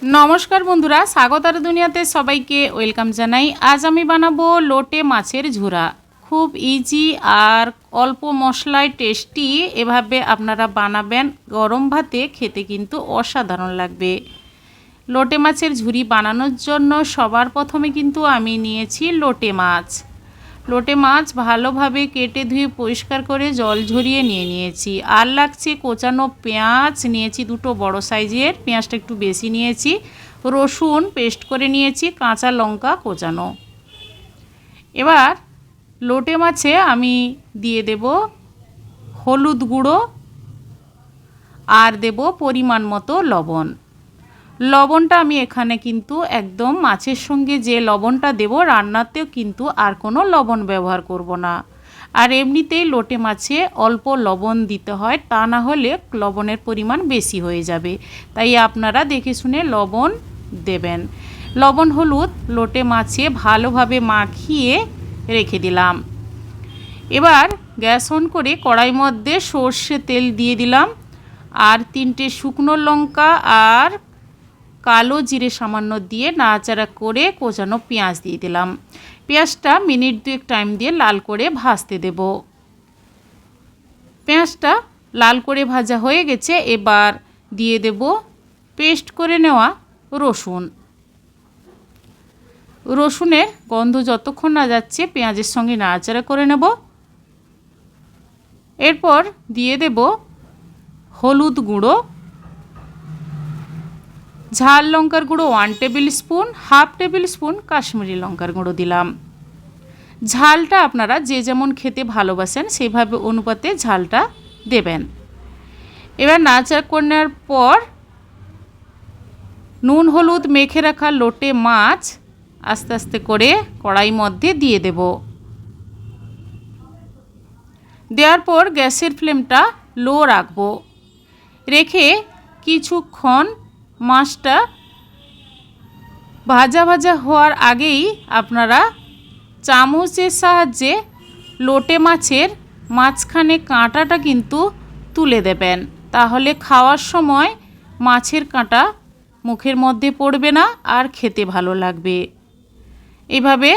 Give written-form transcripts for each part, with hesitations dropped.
नमस्कार बंधुरा स्वागत और दुनियाते सबाइके वेलकाम जानाई। आज आमी बानाबो लोटे माछेर झोरा। खूब इजी और अल्प मशलाय टेस्टी एभाবে आपनारा बानाबेन गरम भाते खेते किन्तु असाधारण लागबे। लोटे माछेर झुरी बानानोर जन्य सबार प्रथमे किन्तु आमी नियेछि लोटे माछ। लोटे माछ भालोभाবে केटे धुए परिष्कार करे जल झरिए निये नियेछि। आर लागছে कोचानो पेঁয়াজ नियेछि दुटो बड़ो साइजेर, पेঁয়াজটা একটু বেশি নিয়েছি। রসুন পেস্ট করে নিয়েছি, কাঁচা লঙ্কা কোচানো। এবার লোটে মাছে আমি দিয়ে দেব হলুদ গুঁড়ো আর দেব পরিমাণ মতো লবণ। লবণটা আমি এখানে কিন্তু একদম মাছের সঙ্গে যে লবণটা দেব রান্নাতেও কিন্তু আর কোনো লবণ ব্যবহার করব না। আর এমনিতেই লোটে মাছে অল্প লবণ দিতে হয়, তা না হলে লবণের পরিমাণ বেশি হয়ে যাবে। তাই আপনারা দেখে শুনে লবণ দেবেন। লবণ হলুদ লোটে মাছে ভালোভাবে মাখিয়ে রেখে দিলাম। এবার গ্যাস অন করে কড়াইয়ের মধ্যে সর্ষে তেল দিয়ে দিলাম আর 3টে শুকনো লঙ্কা আর কালো জিরে সামান্য দিয়ে নাড়াচাড়া করে কোচানো পেঁয়াজ দিয়ে দিলাম। পেঁয়াজটা মিনিট 2 টাইম দিয়ে লাল করে ভাজতে দেব। পেঁয়াজটা লাল করে ভাজা হয়ে গেছে, এবার দিয়ে দেব পেস্ট করে নেওয়া রসুন। রসুনের গন্ধ যতক্ষণ না যাচ্ছে পেঁয়াজের সঙ্গে নাড়াচাড়া করে নেব। এরপর দিয়ে দেব হলুদ গুঁড়ো, ঝাল লঙ্কার গুঁড়ো 1 table spoon, half table spoon Kashmiri লঙ্কার গুঁড়ো দিলাম। ঝালটা আপনারা যে যেমন খেতে ভালোবাসেন সেইভাবে অনুপাতে ঝালটা দেবেন। এবার নাড়াচাড়া করে নেওয়ার পর নুন হলুদ মেখে রাখা লোটে মাছ আস্তে আস্তে করে কড়াইয়ের মধ্যে দিয়ে দেব। দেওয়ার পর গ্যাসের ফ্লেমটা লো রাখবো। রেখে কিছুক্ষণ মাছটা ভাজা ভাজা হওয়ার আগেই আপনারা চামচের সাহায্যে লোটে মাছের মাঝখানে কাঁটাটা কিন্তু তুলে দেবেন। তাহলে খাওয়ার সময় মাছের কাঁটা মুখের মধ্যে পড়বে না আর খেতে ভালো লাগবে। এইভাবে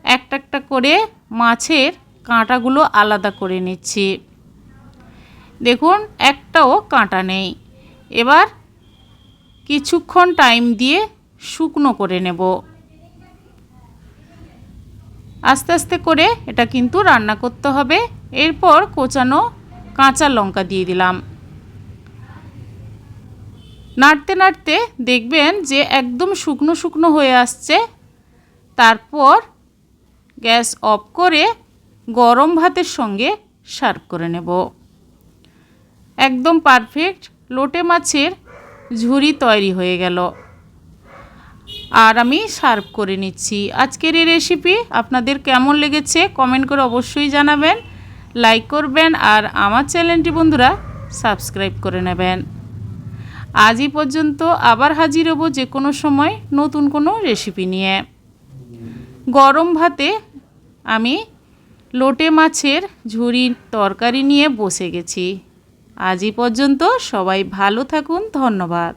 একটা একটা করে মাছের কাঁটাগুলো আলাদা করে নিচ্ছি। দেখুন একটাও কাঁটা নেই। এবার কিছুক্ষণ টাইম দিয়ে শুকনো করে নেব। আস্তে আস্তে করে এটা কিন্তু রান্না করতে হবে। এরপর কোচানো কাঁচা লঙ্কা দিয়ে দিলাম। নাড়তে নাড়তে দেখবেন যে একদম শুকনো শুকনো হয়ে আসছে। তারপর গ্যাস অফ করে গরম ভাতের সঙ্গে সার্ভ করে নেব। একদম পারফেক্ট লোটে মাছের ঝুরি তৈরি হয়ে গেল। আর আমি সার্ভ করে নিচ্ছি। আজকের এই রেসিপি আপনাদের কেমন লেগেছে কমেন্ট করে অবশ্যই জানাবেন, লাইক করবেন আর আমার চ্যানেলটি বন্ধুরা সাবস্ক্রাইব করে নেবেন। আজই পর্যন্ত আবার হাজির হব যে কোনো সময় নতুন কোনো রেসিপি নিয়ে। গরম ভাতে আমি লোটে মাছের ঝুরির তরকারি নিয়ে বসে গেছি। আজই পর্যন্ত সবাই ভালো থাকুন, ধন্যবাদ।